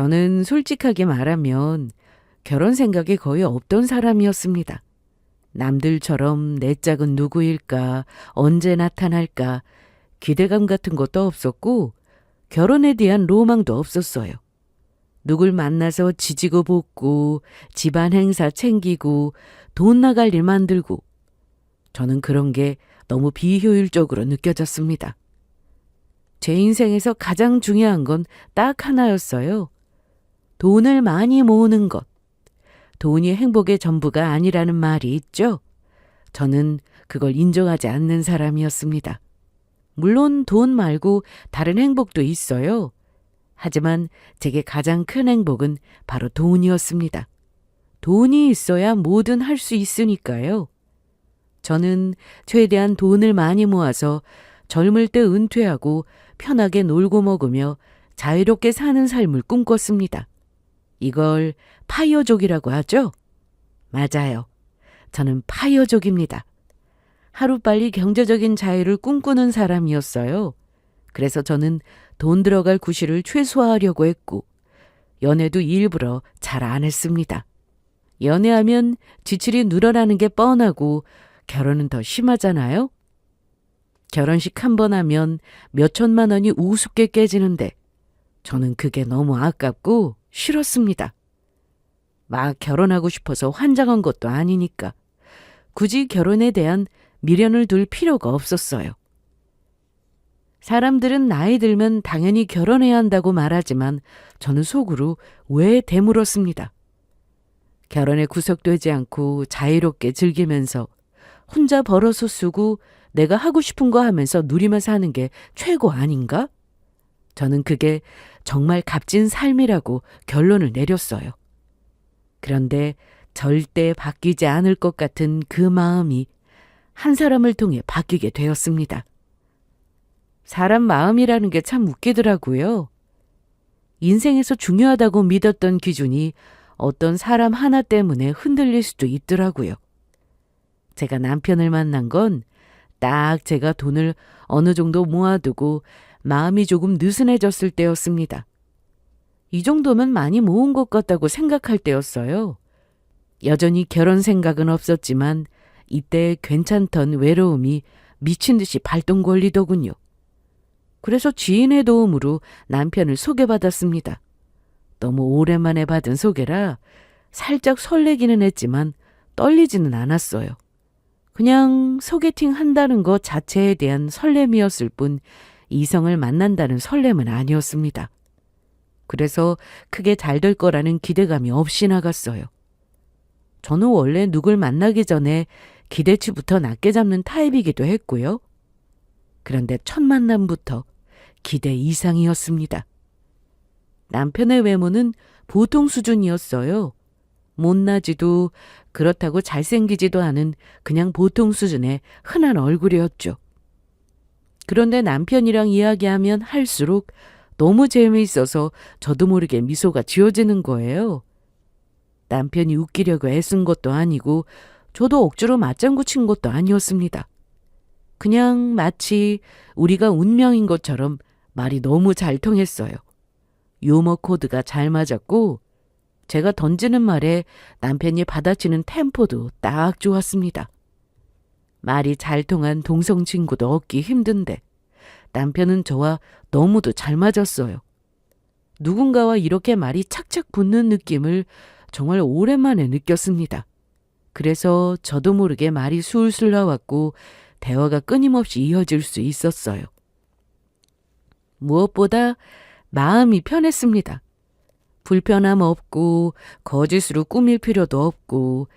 저는 솔직하게 말하면 결혼 생각이 거의 없던 사람이었습니다. 남들처럼 내 짝은 누구일까, 언제 나타날까, 기대감 같은 것도 없었고 결혼에 대한 로망도 없었어요. 누굴 만나서 지지고 볶고 집안 행사 챙기고 돈 나갈 일 만들고 저는 그런 게 너무 비효율적으로 느껴졌습니다. 제 인생에서 가장 중요한 건 딱 하나였어요. 돈을 많이 모으는 것. 돈이 행복의 전부가 아니라는 말이 있죠. 저는 그걸 인정하지 않는 사람이었습니다. 물론 돈 말고 다른 행복도 있어요. 하지만 제게 가장 큰 행복은 바로 돈이었습니다. 돈이 있어야 뭐든 할 수 있으니까요. 저는 최대한 돈을 많이 모아서 젊을 때 은퇴하고 편하게 놀고 먹으며 자유롭게 사는 삶을 꿈꿨습니다. 이걸 파이어족이라고 하죠? 맞아요. 저는 파이어족입니다. 하루빨리 경제적인 자유를 꿈꾸는 사람이었어요. 그래서 저는 돈 들어갈 구실을 최소화하려고 했고 연애도 일부러 잘 안 했습니다. 연애하면 지출이 늘어나는 게 뻔하고 결혼은 더 심하잖아요. 결혼식 한 번 하면 몇 천만 원이 우습게 깨지는데 저는 그게 너무 아깝고 싫었습니다. 막 결혼하고 싶어서 환장한 것도 아니니까 굳이 결혼에 대한 미련을 둘 필요가 없었어요. 사람들은 나이 들면 당연히 결혼해야 한다고 말하지만 저는 속으로 왜 되물었습니다. 결혼에 구속되지 않고 자유롭게 즐기면서 혼자 벌어서 쓰고 내가 하고 싶은 거 하면서 누리며 사는 게 최고 아닌가? 저는 그게 정말 값진 삶이라고 결론을 내렸어요. 그런데 절대 바뀌지 않을 것 같은 그 마음이 한 사람을 통해 바뀌게 되었습니다. 사람 마음이라는 게 참 웃기더라고요. 인생에서 중요하다고 믿었던 기준이 어떤 사람 하나 때문에 흔들릴 수도 있더라고요. 제가 남편을 만난 건 딱 제가 돈을 어느 정도 모아두고 마음이 조금 느슨해졌을 때였습니다. 이 정도면 많이 모은 것 같다고 생각할 때였어요. 여전히 결혼 생각은 없었지만 이때 괜찮던 외로움이 미친 듯이 발동 걸리더군요. 그래서 지인의 도움으로 남편을 소개받았습니다. 너무 오랜만에 받은 소개라 살짝 설레기는 했지만 떨리지는 않았어요. 그냥 소개팅 한다는 것 자체에 대한 설렘이었을 뿐 이성을 만난다는 설렘은 아니었습니다. 그래서 크게 잘 될 거라는 기대감이 없이 나갔어요. 저는 원래 누굴 만나기 전에 기대치부터 낮게 잡는 타입이기도 했고요. 그런데 첫 만남부터 기대 이상이었습니다. 남편의 외모는 보통 수준이었어요. 못나지도 그렇다고 잘생기지도 않은 그냥 보통 수준의 흔한 얼굴이었죠. 그런데 남편이랑 이야기하면 할수록 너무 재미있어서 저도 모르게 미소가 지어지는 거예요. 남편이 웃기려고 애쓴 것도 아니고 저도 억지로 맞장구 친 것도 아니었습니다. 그냥 마치 우리가 운명인 것처럼 말이 너무 잘 통했어요. 유머 코드가 잘 맞았고 제가 던지는 말에 남편이 받아치는 템포도 딱 좋았습니다. 말이 잘 통한 동성 친구도 얻기 힘든데 남편은 저와 너무도 잘 맞았어요. 누군가와 이렇게 말이 착착 붙는 느낌을 정말 오랜만에 느꼈습니다. 그래서 저도 모르게 말이 술술 나왔고 대화가 끊임없이 이어질 수 있었어요. 무엇보다 마음이 편했습니다. 불편함 없고 거짓으로 꾸밀 필요도 없고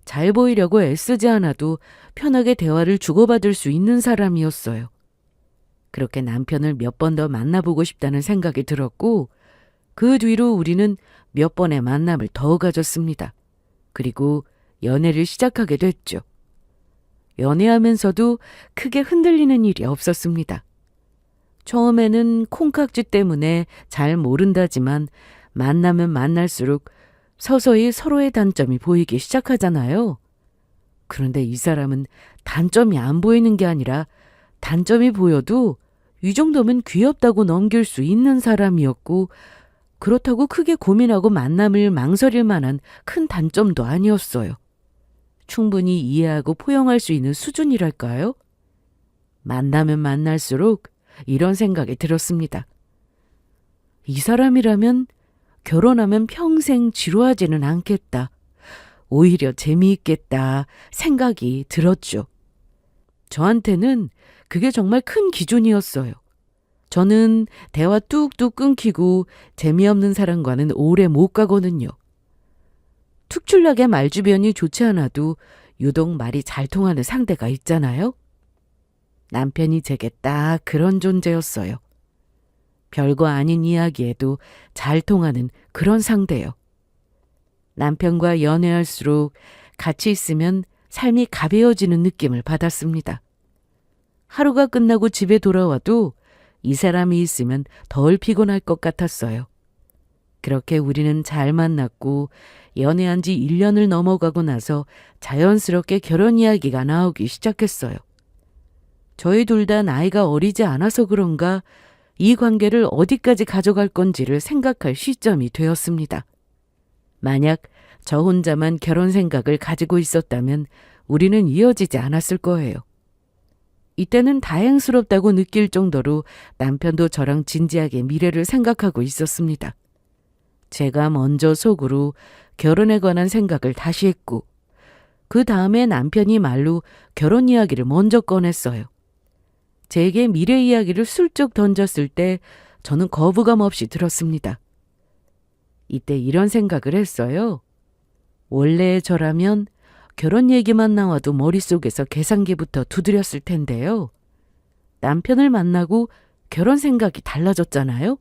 잘 보이려고 애쓰지 않아도 편하게 대화를 주고받을 수 있는 사람이었어요. 그렇게 남편을 몇 번 더 만나보고 싶다는 생각이 들었고 그 뒤로 우리는 몇 번의 만남을 더 가졌습니다. 그리고 연애를 시작하게 됐죠. 연애하면서도 크게 흔들리는 일이 없었습니다. 처음에는 콩깍지 때문에 잘 모른다지만 만나면 만날수록 서서히 서로의 단점이 보이기 시작하잖아요. 그런데 이 사람은 단점이 안 보이는 게 아니라 단점이 보여도 이 정도면 귀엽다고 넘길 수 있는 사람이었고 그렇다고 크게 고민하고 만남을 망설일 만한 큰 단점도 아니었어요. 충분히 이해하고 포용할 수 있는 수준이랄까요? 만나면 만날수록 이런 생각이 들었습니다. 이 사람이라면 결혼하면 평생 지루하지는 않겠다. 오히려 재미있겠다 생각이 들었죠. 저한테는 그게 정말 큰 기준이었어요. 저는 대화 뚝뚝 끊기고 재미없는 사람과는 오래 못 가거든요. 특출나게 말주변이 좋지 않아도 유독 말이 잘 통하는 상대가 있잖아요. 남편이 제게 딱 그런 존재였어요. 별거 아닌 이야기에도 잘 통하는 그런 상대요. 남편과 연애할수록 같이 있으면 삶이 가벼워지는 느낌을 받았습니다. 하루가 끝나고 집에 돌아와도 이 사람이 있으면 덜 피곤할 것 같았어요. 그렇게 우리는 잘 만났고 연애한 지 1년을 넘어가고 나서 자연스럽게 결혼 이야기가 나오기 시작했어요. 저희 둘 다 나이가 어리지 않아서 그런가 이 관계를 어디까지 가져갈 건지를 생각할 시점이 되었습니다. 만약 저 혼자만 결혼 생각을 가지고 있었다면 우리는 이어지지 않았을 거예요. 이때는 다행스럽다고 느낄 정도로 남편도 저랑 진지하게 미래를 생각하고 있었습니다. 제가 먼저 속으로 결혼에 관한 생각을 다시 했고 그 다음에 남편이 말로 결혼 이야기를 먼저 꺼냈어요. 제게 미래 이야기를 슬쩍 던졌을 때 저는 거부감 없이 들었습니다. 이때 이런 생각을 했어요. 원래 저라면 결혼 얘기만 나와도 머릿속에서 계산기부터 두드렸을 텐데요. 남편을 만나고 결혼 생각이 달라졌잖아요.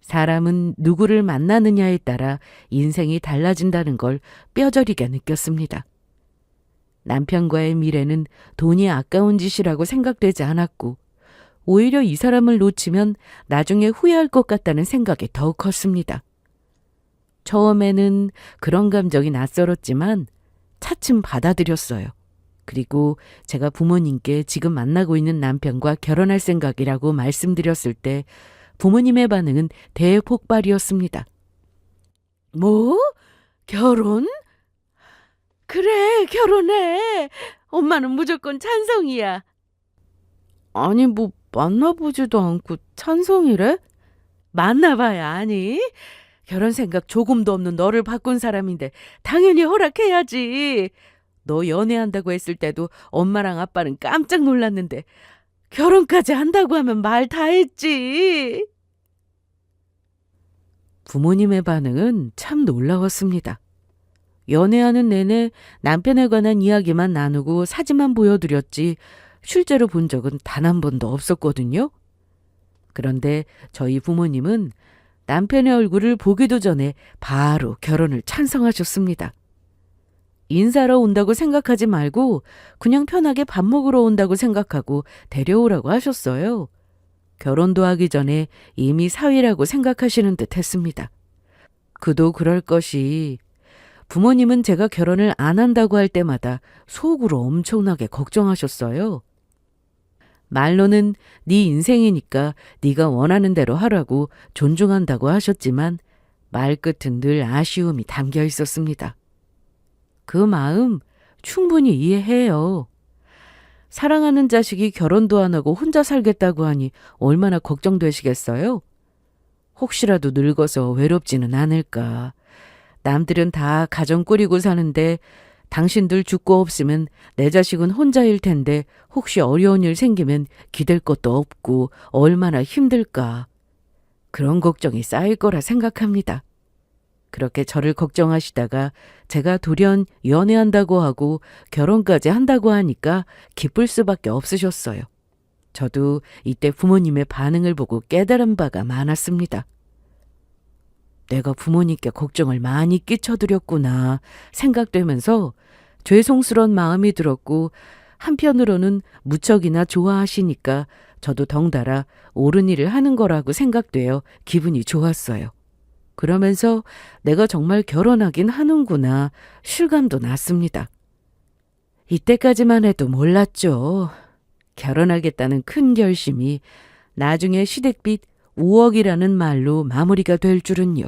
사람은 누구를 만나느냐에 따라 인생이 달라진다는 걸 뼈저리게 느꼈습니다. 남편과의 미래는 돈이 아까운 짓이라고 생각되지 않았고 오히려 이 사람을 놓치면 나중에 후회할 것 같다는 생각이 더욱 컸습니다. 처음에는 그런 감정이 낯설었지만 차츰 받아들였어요. 그리고 제가 부모님께 지금 만나고 있는 남편과 결혼할 생각이라고 말씀드렸을 때 부모님의 반응은 대폭발이었습니다. 뭐? 결혼? 그래, 결혼해. 엄마는 무조건 찬성이야. 아니, 뭐 만나보지도 않고 찬성이래? 만나봐야 아니? 결혼 생각 조금도 없는 너를 바꾼 사람인데 당연히 허락해야지. 너 연애한다고 했을 때도 엄마랑 아빠는 깜짝 놀랐는데 결혼까지 한다고 하면 말 다 했지. 부모님의 반응은 참 놀라웠습니다. 연애하는 내내 남편에 관한 이야기만 나누고 사진만 보여드렸지 실제로 본 적은 단 한 번도 없었거든요. 그런데 저희 부모님은 남편의 얼굴을 보기도 전에 바로 결혼을 찬성하셨습니다. 인사하러 온다고 생각하지 말고 그냥 편하게 밥 먹으러 온다고 생각하고 데려오라고 하셨어요. 결혼도 하기 전에 이미 사위라고 생각하시는 듯 했습니다. 그도 그럴 것이 부모님은 제가 결혼을 안 한다고 할 때마다 속으로 엄청나게 걱정하셨어요. 말로는 네 인생이니까 네가 원하는 대로 하라고 존중한다고 하셨지만 말끝은 늘 아쉬움이 담겨 있었습니다. 그 마음 충분히 이해해요. 사랑하는 자식이 결혼도 안 하고 혼자 살겠다고 하니 얼마나 걱정되시겠어요? 혹시라도 늙어서 외롭지는 않을까. 남들은 다 가정 꾸리고 사는데 당신들 죽고 없으면 내 자식은 혼자일 텐데 혹시 어려운 일 생기면 기댈 것도 없고 얼마나 힘들까. 그런 걱정이 쌓일 거라 생각합니다. 그렇게 저를 걱정하시다가 제가 돌연 연애한다고 하고 결혼까지 한다고 하니까 기쁠 수밖에 없으셨어요. 저도 이때 부모님의 반응을 보고 깨달은 바가 많았습니다. 내가 부모님께 걱정을 많이 끼쳐드렸구나 생각되면서 죄송스러운 마음이 들었고 한편으로는 무척이나 좋아하시니까 저도 덩달아 옳은 일을 하는 거라고 생각되어 기분이 좋았어요. 그러면서 내가 정말 결혼하긴 하는구나 실감도 났습니다. 이때까지만 해도 몰랐죠. 결혼하겠다는 큰 결심이 나중에 시댁빛 5억이라는 말로 마무리가 될 줄은요.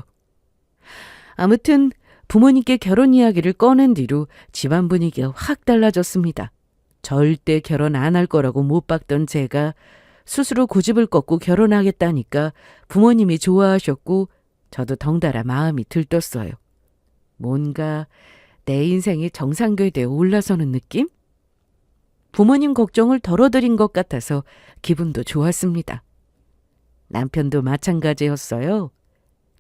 아무튼 부모님께 결혼 이야기를 꺼낸 뒤로 집안 분위기가 확 달라졌습니다. 절대 결혼 안 할 거라고 못 박던 제가 스스로 고집을 꺾고 결혼하겠다니까 부모님이 좋아하셨고 저도 덩달아 마음이 들떴어요. 뭔가 내 인생이 정상궤도에 올라서는 느낌? 부모님 걱정을 덜어드린 것 같아서 기분도 좋았습니다. 남편도 마찬가지였어요.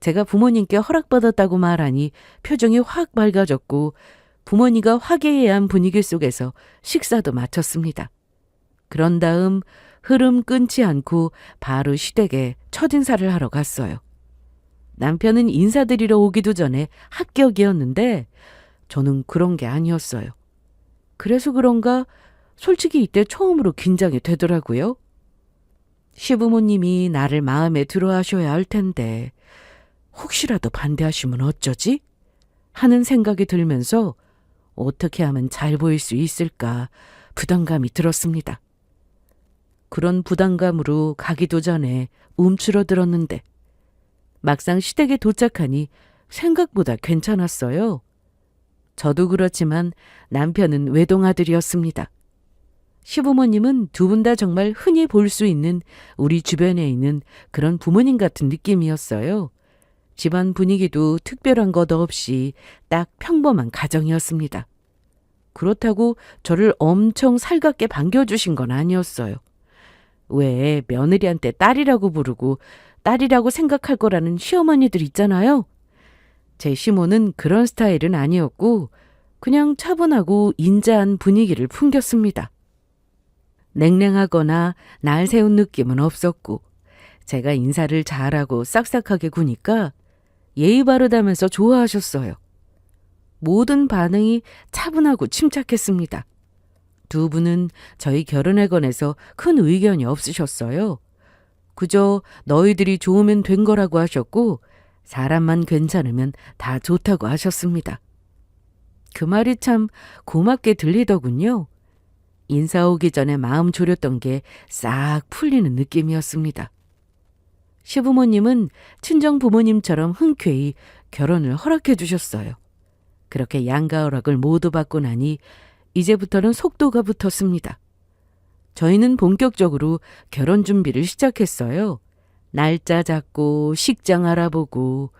제가 부모님께 허락받았다고 말하니 표정이 확 밝아졌고 부모님과 화기애애한 분위기 속에서 식사도 마쳤습니다. 그런 다음 흐름 끊지 않고 바로 시댁에 첫인사를 하러 갔어요. 남편은 인사드리러 오기도 전에 합격이었는데 저는 그런 게 아니었어요. 그래서 그런가 솔직히 이때 처음으로 긴장이 되더라고요. 시부모님이 나를 마음에 들어 하셔야 할 텐데 혹시라도 반대하시면 어쩌지? 하는 생각이 들면서 어떻게 하면 잘 보일 수 있을까 부담감이 들었습니다. 그런 부담감으로 가기도 전에 움츠러들었는데 막상 시댁에 도착하니 생각보다 괜찮았어요. 저도 그렇지만 남편은 외동아들이었습니다. 시부모님은 두 분 다 정말 흔히 볼 수 있는 우리 주변에 있는 그런 부모님 같은 느낌이었어요. 집안 분위기도 특별한 것 없이 딱 평범한 가정이었습니다. 그렇다고 저를 엄청 살갑게 반겨주신 건 아니었어요. 왜 며느리한테 딸이라고 부르고 딸이라고 생각할 거라는 시어머니들 있잖아요. 제 시모는 그런 스타일은 아니었고 그냥 차분하고 인자한 분위기를 풍겼습니다. 냉랭하거나 날 세운 느낌은 없었고 제가 인사를 잘하고 싹싹하게 구니까 예의 바르다면서 좋아하셨어요. 모든 반응이 차분하고 침착했습니다. 두 분은 저희 결혼에 관해서 큰 의견이 없으셨어요. 그저 너희들이 좋으면 된 거라고 하셨고 사람만 괜찮으면 다 좋다고 하셨습니다. 그 말이 참 고맙게 들리더군요. 인사 오기 전에 마음 졸였던 게 싹 풀리는 느낌이었습니다. 시부모님은 친정 부모님처럼 흔쾌히 결혼을 허락해 주셨어요. 그렇게 양가 허락을 모두 받고 나니 이제부터는 속도가 붙었습니다. 저희는 본격적으로 결혼 준비를 시작했어요. 날짜 잡고 식장 알아보고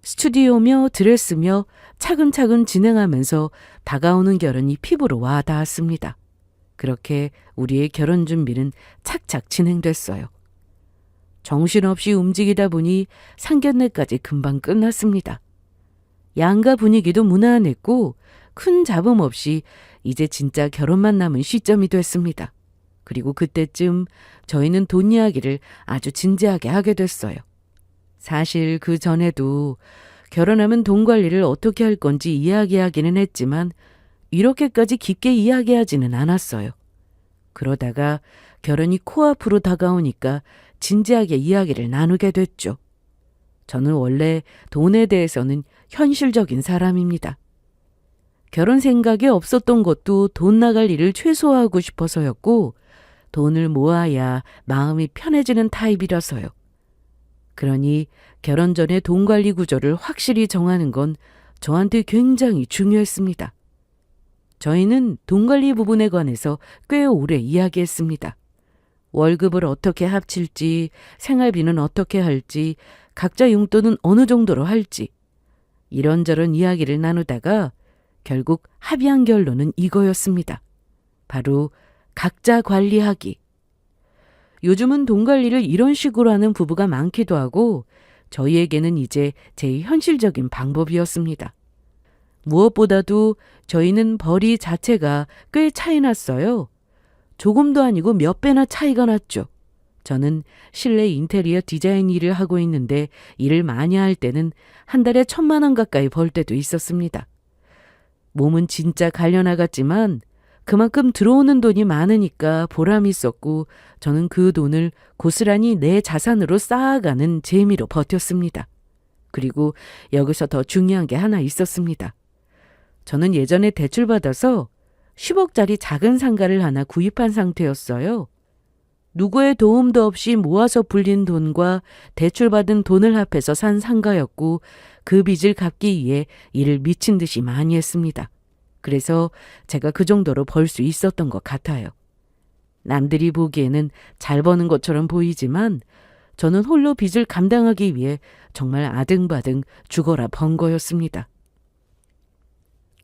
스튜디오며 드레스며 차근차근 진행하면서 다가오는 결혼이 피부로 와 닿았습니다. 그렇게 우리의 결혼 준비는 착착 진행됐어요. 정신없이 움직이다 보니 상견례까지 금방 끝났습니다. 양가 분위기도 무난했고 큰 잡음 없이 이제 진짜 결혼만 남은 시점이 됐습니다. 그리고 그때쯤 저희는 돈 이야기를 아주 진지하게 하게 됐어요. 사실 그 전에도 결혼하면 돈 관리를 어떻게 할 건지 이야기하기는 했지만 이렇게까지 깊게 이야기하지는 않았어요. 그러다가 결혼이 코앞으로 다가오니까 진지하게 이야기를 나누게 됐죠. 저는 원래 돈에 대해서는 현실적인 사람입니다. 결혼 생각이 없었던 것도 돈 나갈 일을 최소화하고 싶어서였고 돈을 모아야 마음이 편해지는 타입이라서요. 그러니 결혼 전에 돈 관리 구조를 확실히 정하는 건 저한테 굉장히 중요했습니다. 저희는 돈 관리 부분에 관해서 꽤 오래 이야기했습니다. 월급을 어떻게 합칠지, 생활비는 어떻게 할지, 각자 용돈은 어느 정도로 할지 이런저런 이야기를 나누다가 결국 합의한 결론은 이거였습니다. 바로 각자 관리하기. 요즘은 돈 관리를 이런 식으로 하는 부부가 많기도 하고 저희에게는 이제 제일 현실적인 방법이었습니다. 무엇보다도 저희는 벌이 자체가 꽤 차이 났어요. 조금도 아니고 몇 배나 차이가 났죠. 저는 실내 인테리어 디자인 일을 하고 있는데 일을 많이 할 때는 한 달에 1,000만 원 가까이 벌 때도 있었습니다. 몸은 진짜 갈려나갔지만 그만큼 들어오는 돈이 많으니까 보람이 있었고 저는 그 돈을 고스란히 내 자산으로 쌓아가는 재미로 버텼습니다. 그리고 여기서 더 중요한 게 하나 있었습니다. 저는 예전에 대출받아서 10억짜리 작은 상가를 하나 구입한 상태였어요. 누구의 도움도 없이 모아서 불린 돈과 대출받은 돈을 합해서 산 상가였고 그 빚을 갚기 위해 일을 미친 듯이 많이 했습니다. 그래서 제가 그 정도로 벌 수 있었던 것 같아요. 남들이 보기에는 잘 버는 것처럼 보이지만 저는 홀로 빚을 감당하기 위해 정말 아등바등 죽어라 번 거였습니다.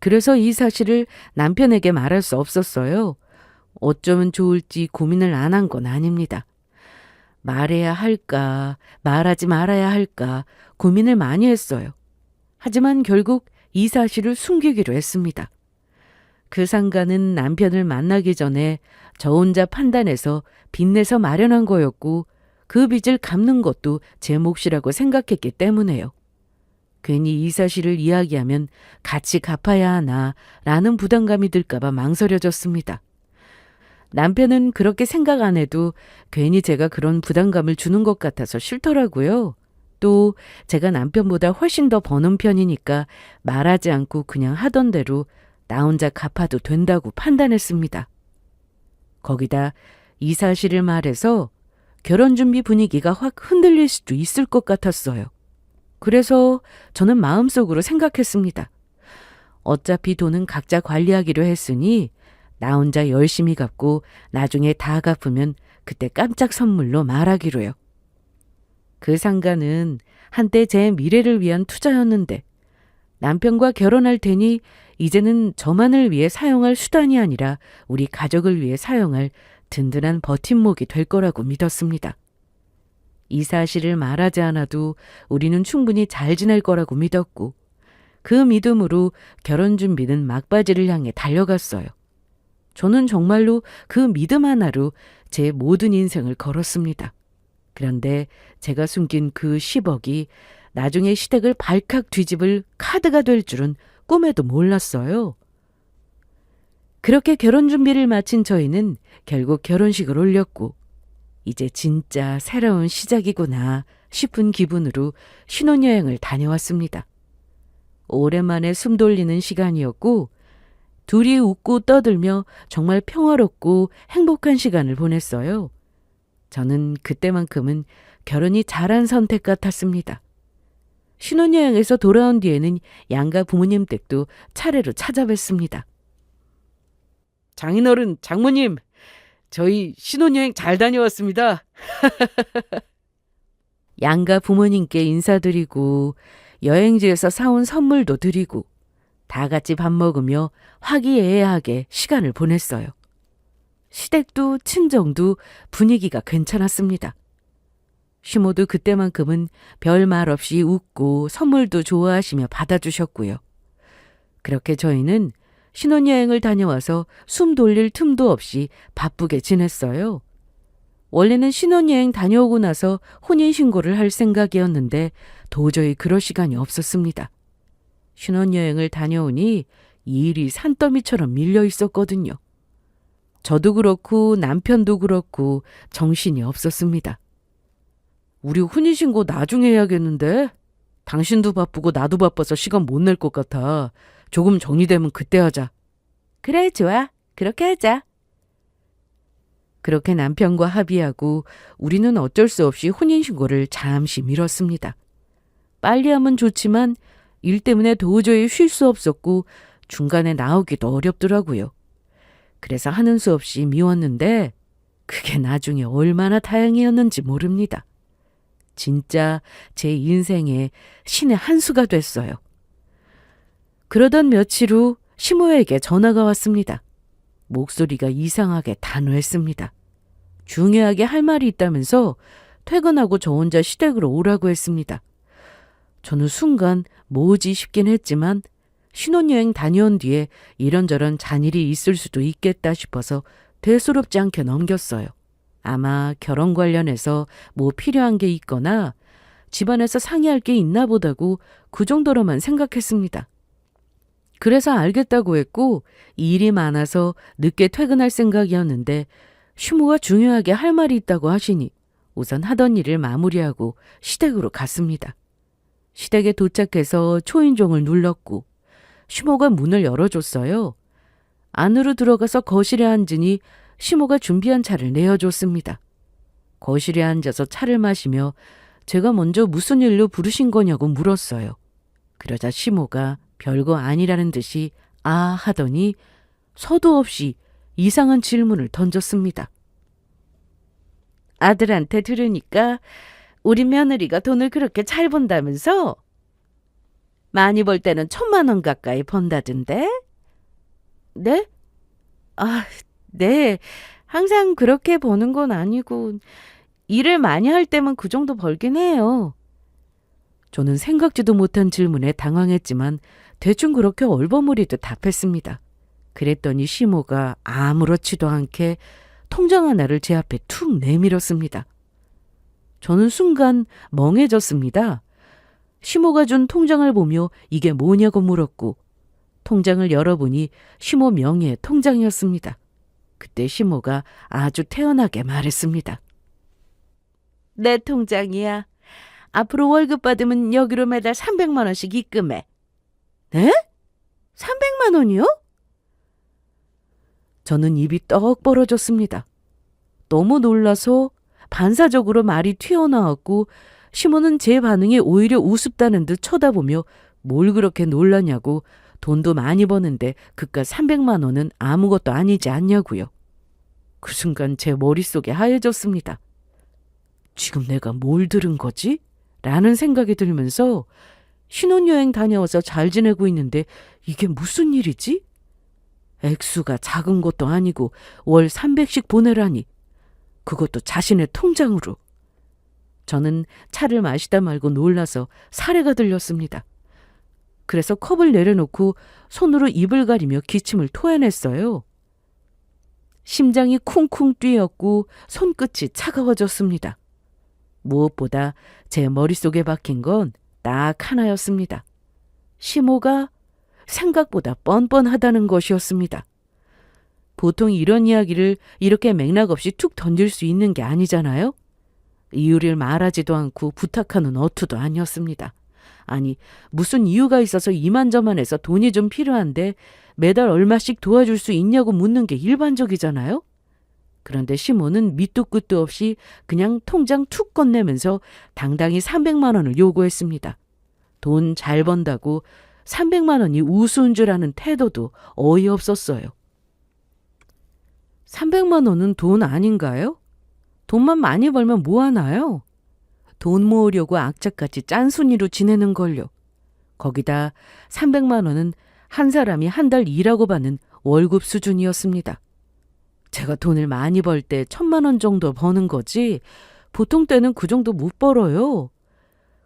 그래서 이 사실을 남편에게 말할 수 없었어요. 어쩌면 좋을지 고민을 안 한 건 아닙니다. 말해야 할까, 말하지 말아야 할까 고민을 많이 했어요. 하지만 결국 이 사실을 숨기기로 했습니다. 그 상가는 남편을 만나기 전에 저 혼자 판단해서 빚내서 마련한 거였고 그 빚을 갚는 것도 제 몫이라고 생각했기 때문에요. 괜히 이 사실을 이야기하면 같이 갚아야 하나 라는 부담감이 들까봐 망설여졌습니다. 남편은 그렇게 생각 안 해도 괜히 제가 그런 부담감을 주는 것 같아서 싫더라고요. 또 제가 남편보다 훨씬 더 버는 편이니까 말하지 않고 그냥 하던 대로 나 혼자 갚아도 된다고 판단했습니다. 거기다 이 사실을 말해서 결혼 준비 분위기가 확 흔들릴 수도 있을 것 같았어요. 그래서 저는 마음속으로 생각했습니다. 어차피 돈은 각자 관리하기로 했으니 나 혼자 열심히 갚고 나중에 다 갚으면 그때 깜짝 선물로 말하기로요. 그 상가는 한때 제 미래를 위한 투자였는데 남편과 결혼할 테니 이제는 저만을 위해 사용할 수단이 아니라 우리 가족을 위해 사용할 든든한 버팀목이 될 거라고 믿었습니다. 이 사실을 말하지 않아도 우리는 충분히 잘 지낼 거라고 믿었고 그 믿음으로 결혼 준비는 막바지를 향해 달려갔어요. 저는 정말로 그 믿음 하나로 제 모든 인생을 걸었습니다. 그런데 제가 숨긴 그 10억이 나중에 시댁을 발칵 뒤집을 카드가 될 줄은 꿈에도 몰랐어요. 그렇게 결혼 준비를 마친 저희는 결국 결혼식을 올렸고 이제 진짜 새로운 시작이구나 싶은 기분으로 신혼여행을 다녀왔습니다. 오랜만에 숨 돌리는 시간이었고 둘이 웃고 떠들며 정말 평화롭고 행복한 시간을 보냈어요. 저는 그때만큼은 결혼이 잘한 선택 같았습니다. 신혼여행에서 돌아온 뒤에는 양가 부모님 댁도 차례로 찾아뵀습니다. 장인어른, 장모님, 저희 신혼여행 잘 다녀왔습니다. 양가 부모님께 인사드리고 여행지에서 사온 선물도 드리고 다 같이 밥 먹으며 화기애애하게 시간을 보냈어요. 시댁도 친정도 분위기가 괜찮았습니다. 시모도 그때만큼은 별말 없이 웃고 선물도 좋아하시며 받아주셨고요. 그렇게 저희는 신혼여행을 다녀와서 숨 돌릴 틈도 없이 바쁘게 지냈어요. 원래는 신혼여행 다녀오고 나서 혼인신고를 할 생각이었는데 도저히 그럴 시간이 없었습니다. 신혼여행을 다녀오니 이 일이 산더미처럼 밀려 있었거든요. 저도 그렇고 남편도 그렇고 정신이 없었습니다. 우리 혼인신고 나중에 해야겠는데? 당신도 바쁘고 나도 바빠서 시간 못 낼 것 같아. 조금 정리되면 그때 하자. 그래, 좋아. 그렇게 하자. 그렇게 남편과 합의하고 우리는 어쩔 수 없이 혼인신고를 잠시 미뤘습니다. 빨리 하면 좋지만 일 때문에 도저히 쉴 수 없었고 중간에 나오기도 어렵더라고요. 그래서 하는 수 없이 미웠는데 그게 나중에 얼마나 다행이었는지 모릅니다. 진짜 제 인생의 신의 한 수가 됐어요. 그러던 며칠 후 시모에게 전화가 왔습니다. 목소리가 이상하게 단호했습니다. 중요하게 할 말이 있다면서 퇴근하고 저 혼자 시댁으로 오라고 했습니다. 저는 순간 뭐지 싶긴 했지만 신혼여행 다녀온 뒤에 이런저런 잔일이 있을 수도 있겠다 싶어서 대수롭지 않게 넘겼어요. 아마 결혼 관련해서 뭐 필요한 게 있거나 집안에서 상의할 게 있나 보다고 그 정도로만 생각했습니다. 그래서 알겠다고 했고 일이 많아서 늦게 퇴근할 생각이었는데 시모가 중요하게 할 말이 있다고 하시니 우선 하던 일을 마무리하고 시댁으로 갔습니다. 시댁에 도착해서 초인종을 눌렀고 시모가 문을 열어줬어요. 안으로 들어가서 거실에 앉으니 시모가 준비한 차를 내어줬습니다. 거실에 앉아서 차를 마시며 제가 먼저 무슨 일로 부르신 거냐고 물었어요. 그러자 시모가 별거 아니라는 듯이 아 하더니 서도 없이 이상한 질문을 던졌습니다. 아들한테 들으니까 우리 며느리가 돈을 그렇게 잘 번다면서? 많이 벌 때는 1,000만 원 가까이 번다던데? 네? 아, 네. 항상 그렇게 버는 건 아니고 일을 많이 할 때면 그 정도 벌긴 해요. 저는 생각지도 못한 질문에 당황했지만 대충 그렇게 얼버무리듯 답했습니다. 그랬더니 시모가 아무렇지도 않게 통장 하나를 제 앞에 툭 내밀었습니다. 저는 순간 멍해졌습니다. 시모가 준 통장을 보며 이게 뭐냐고 물었고 통장을 열어보니 시모 명의의 통장이었습니다. 그때 시모가 아주 태연하게 말했습니다. 내 통장이야. 앞으로 월급 받으면 여기로 매달 300만 원씩 입금해. 네? 300만 원이요? 저는 입이 떡 벌어졌습니다. 너무 놀라서 반사적으로 말이 튀어나왔고 시모는 제 반응이 오히려 우습다는 듯 쳐다보며 뭘 그렇게 놀라냐고 돈도 많이 버는데 그깟 300만 원은 아무것도 아니지 않냐고요. 그 순간 제 머릿속이 하얘졌습니다. 지금 내가 뭘 들은 거지? 라는 생각이 들면서 신혼여행 다녀와서 잘 지내고 있는데 이게 무슨 일이지? 액수가 작은 것도 아니고 월 300씩 보내라니. 그것도 자신의 통장으로. 저는 차를 마시다 말고 놀라서 사례가 들렸습니다. 그래서 컵을 내려놓고 손으로 입을 가리며 기침을 토해냈어요. 심장이 쿵쿵 뛰었고 손끝이 차가워졌습니다. 무엇보다 제 머릿속에 박힌 건 딱 하나였습니다. 시모가 생각보다 뻔뻔하다는 것이었습니다. 보통 이런 이야기를 이렇게 맥락 없이 툭 던질 수 있는 게 아니잖아요. 이유를 말하지도 않고 부탁하는 어투도 아니었습니다. 아니, 무슨 이유가 있어서 이만저만해서 돈이 좀 필요한데 매달 얼마씩 도와줄 수 있냐고 묻는 게 일반적이잖아요. 그런데 시모는 밑도 끝도 없이 그냥 통장 툭 건네면서 당당히 300만 원을 요구했습니다. 돈 잘 번다고 300만 원이 우스운 줄 아는 태도도 어이없었어요. 300만 원은 돈 아닌가요? 돈만 많이 벌면 뭐 하나요? 돈 모으려고 악착같이 짠순이로 지내는 걸요. 거기다 300만 원은 한 사람이 한 달 일하고 받는 월급 수준이었습니다. 제가 돈을 많이 벌 때 1,000만 원 정도 버는 거지 보통 때는 그 정도 못 벌어요.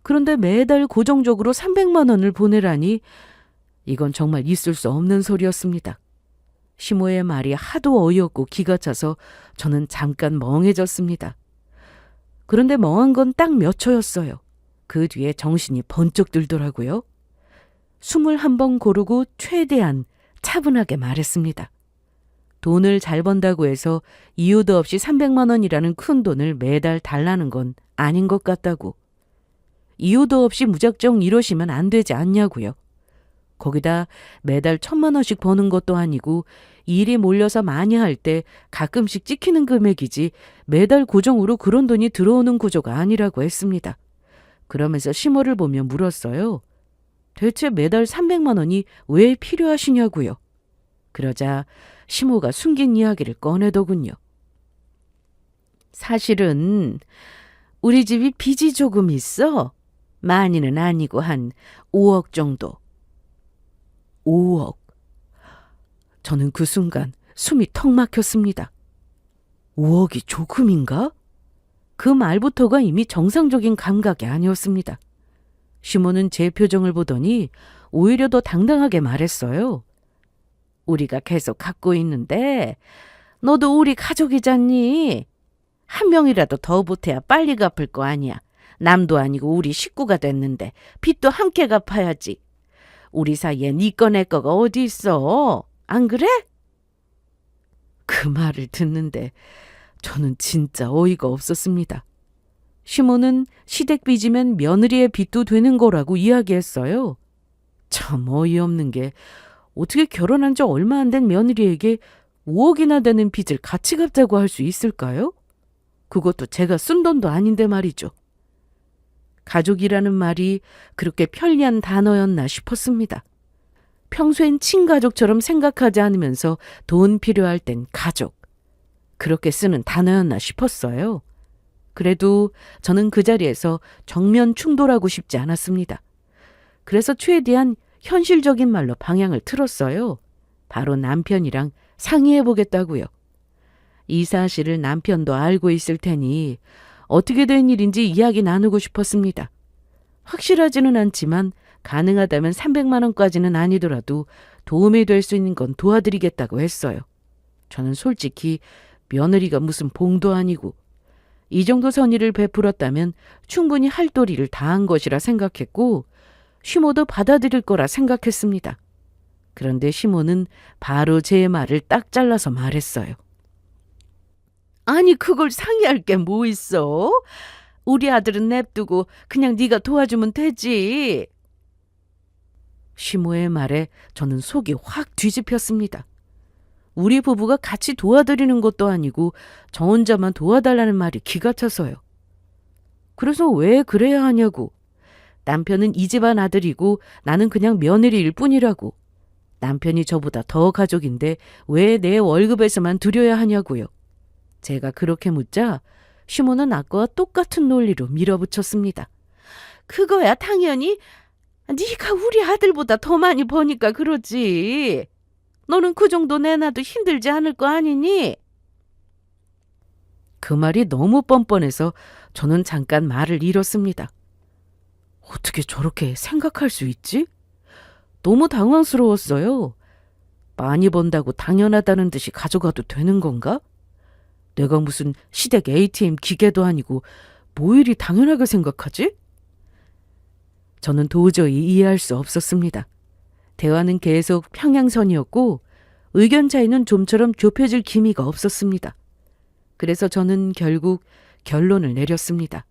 그런데 매달 고정적으로 300만 원을 보내라니 이건 정말 있을 수 없는 소리였습니다. 시모의 말이 하도 어이없고 기가 차서 저는 잠깐 멍해졌습니다. 그런데 멍한 건 딱 몇 초였어요. 그 뒤에 정신이 번쩍 들더라고요. 숨을 한번 고르고 최대한 차분하게 말했습니다. 돈을 잘 번다고 해서 이유도 없이 300만 원이라는 큰 돈을 매달 달라는 건 아닌 것 같다고. 이유도 없이 무작정 이러시면 안 되지 않냐고요. 거기다 매달 1,000만 원씩 버는 것도 아니고 일이 몰려서 많이 할 때 가끔씩 찍히는 금액이지 매달 고정으로 그런 돈이 들어오는 구조가 아니라고 했습니다. 그러면서 시모를 보며 물었어요. 대체 매달 300만 원이 왜 필요하시냐고요. 그러자 시모가 숨긴 이야기를 꺼내더군요. 사실은 우리 집이 빚이 조금 있어. 많이는 아니고 한 5억 정도. 5억. 저는 그 순간 숨이 턱 막혔습니다. 5억이 조금인가? 그 말부터가 이미 정상적인 감각이 아니었습니다. 시모는 제 표정을 보더니 오히려 더 당당하게 말했어요. 우리가 계속 갖고 있는데 너도 우리 가족이잖니. 한 명이라도 더 보태야 빨리 갚을 거 아니야. 남도 아니고 우리 식구가 됐는데 빚도 함께 갚아야지. 우리 사이에 네 거 내 거가 어디 있어. 안 그래? 그 말을 듣는데 저는 진짜 어이가 없었습니다. 시모는 시댁 빚이면 며느리의 빚도 되는 거라고 이야기했어요. 참 어이없는 게 어떻게 결혼한 지 얼마 안 된 며느리에게 5억이나 되는 빚을 같이 갚자고 할 수 있을까요? 그것도 제가 쓴 돈도 아닌데 말이죠. 가족이라는 말이 그렇게 편리한 단어였나 싶었습니다. 평소엔 친가족처럼 생각하지 않으면서 돈 필요할 땐 가족. 그렇게 쓰는 단어였나 싶었어요. 그래도 저는 그 자리에서 정면 충돌하고 싶지 않았습니다. 그래서 최대한 현실적인 말로 방향을 틀었어요. 바로 남편이랑 상의해보겠다고요. 이 사실을 남편도 알고 있을 테니 어떻게 된 일인지 이야기 나누고 싶었습니다. 확실하지는 않지만 가능하다면 300만 원까지는 아니더라도 도움이 될 수 있는 건 도와드리겠다고 했어요. 저는 솔직히 며느리가 무슨 봉도 아니고 이 정도 선의를 베풀었다면 충분히 할 도리를 다한 것이라 생각했고 시모도 받아들일 거라 생각했습니다. 그런데 시모는 바로 제 말을 딱 잘라서 말했어요. 아니 그걸 상의할 게 뭐 있어? 우리 아들은 냅두고 그냥 네가 도와주면 되지. 시모의 말에 저는 속이 확 뒤집혔습니다. 우리 부부가 같이 도와드리는 것도 아니고 저 혼자만 도와달라는 말이 기가 차서요. 그래서 왜 그래야 하냐고. 남편은 이 집안 아들이고 나는 그냥 며느리일 뿐이라고. 남편이 저보다 더 가족인데 왜 내 월급에서만 드려야 하냐고요. 제가 그렇게 묻자 시모는 아까와 똑같은 논리로 밀어붙였습니다. 그거야 당연히 네가 우리 아들보다 더 많이 버니까 그러지. 너는 그 정도 내놔도 힘들지 않을 거 아니니? 그 말이 너무 뻔뻔해서 저는 잠깐 말을 잃었습니다. 어떻게 저렇게 생각할 수 있지? 너무 당황스러웠어요. 많이 번다고 당연하다는 듯이 가져가도 되는 건가? 내가 무슨 시댁 ATM 기계도 아니고 뭐 이리 당연하게 생각하지? 저는 도저히 이해할 수 없었습니다. 대화는 계속 평행선이었고 의견 차이는 좀처럼 좁혀질 기미가 없었습니다. 그래서 저는 결국 결론을 내렸습니다.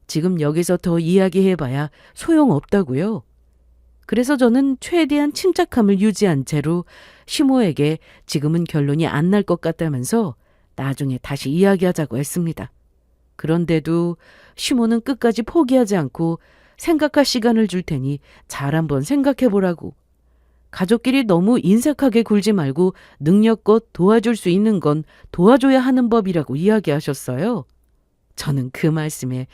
지금 여기서 더 이야기해봐야 소용없다고요. 그래서 저는 최대한 침착함을 유지한 채로 시모에게 지금은 결론이 안 날 것 같다면서 나중에 다시 이야기하자고 했습니다. 그런데도 시모는 끝까지 포기하지 않고 생각할 시간을 줄 테니 잘 한번 생각해보라고. 가족끼리 너무 인색하게 굴지 말고 능력껏 도와줄 수 있는 건 도와줘야 하는 법이라고 이야기하셨어요. 저는 그 말씀에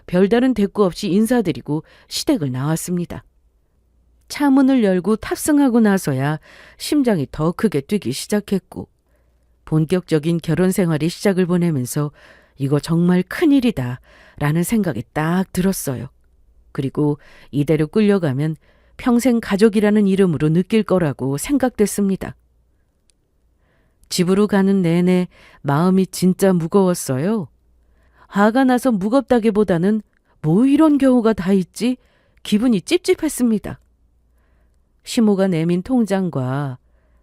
별다른 대꾸 없이 인사드리고 시댁을 나왔습니다. 차 문을 열고 탑승하고 나서야 심장이 더 크게 뛰기 시작했고 본격적인 결혼 생활의 시작을 보내면서 이거 정말 큰일이다 라는 생각이 딱 들었어요. 그리고 이대로 끌려가면 평생 가족이라는 이름으로 느낄 거라고 생각됐습니다. 집으로 가는 내내 마음이 진짜 무거웠어요. 화가 나서 무겁다기보다는 뭐 이런 경우가 다 있지? 기분이 찝찝했습니다. 시모가 내민 통장과